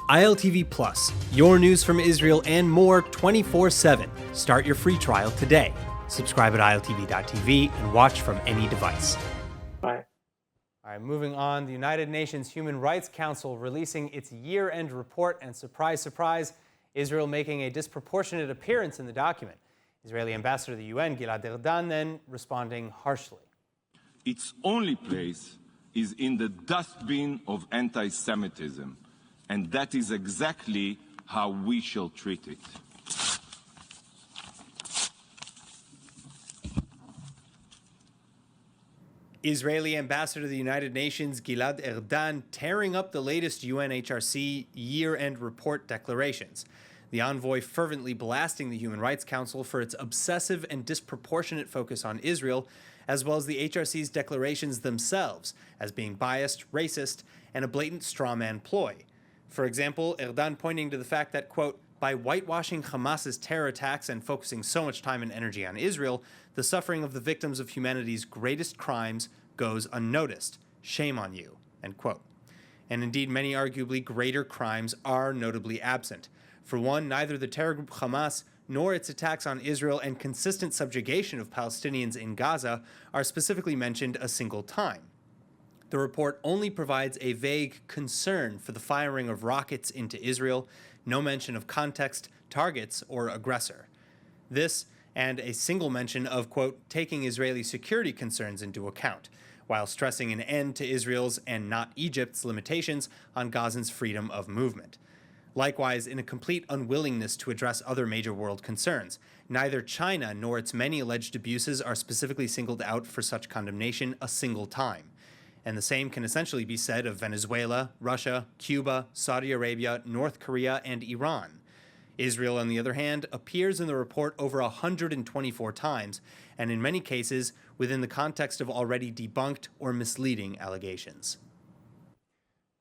ILTV Plus, your news from Israel and more 24/7. Start your free trial today. Subscribe at ILTV.tv and watch from any device. Bye. All right, moving on, the United Nations Human Rights Council releasing its year-end report, and surprise, surprise, Israel making a disproportionate appearance in the document. Israeli ambassador to the UN, Gilad Erdan, then responding harshly. Its only place is in the dustbin of anti-Semitism, and that is exactly how we shall treat it. Israeli ambassador to the United Nations, Gilad Erdan, tearing up the latest UNHRC year-end report declarations. The envoy fervently blasting the Human Rights Council for its obsessive and disproportionate focus on Israel, as well as the HRC's declarations themselves as being biased, racist, and a blatant strawman ploy. For example, Erdan pointing to the fact that, quote, by whitewashing Hamas's terror attacks and focusing so much time and energy on Israel, the suffering of the victims of humanity's greatest crimes goes unnoticed. Shame on you, end quote. And indeed, many arguably greater crimes are notably absent. For one, neither the terror group Hamas nor its attacks on Israel and consistent subjugation of Palestinians in Gaza are specifically mentioned a single time. The report only provides a vague concern for the firing of rockets into Israel, no mention of context, targets, or aggressor. This, and a single mention of, quote, taking Israeli security concerns into account, while stressing an end to Israel's and not Egypt's limitations on Gazans' freedom of movement. Likewise, in a complete unwillingness to address other major world concerns, neither China nor its many alleged abuses are specifically singled out for such condemnation a single time. And the same can essentially be said of Venezuela, Russia, Cuba, Saudi Arabia, North Korea, and Iran. Israel, on the other hand, appears in the report over 124 times, and in many cases within the context of already debunked or misleading allegations.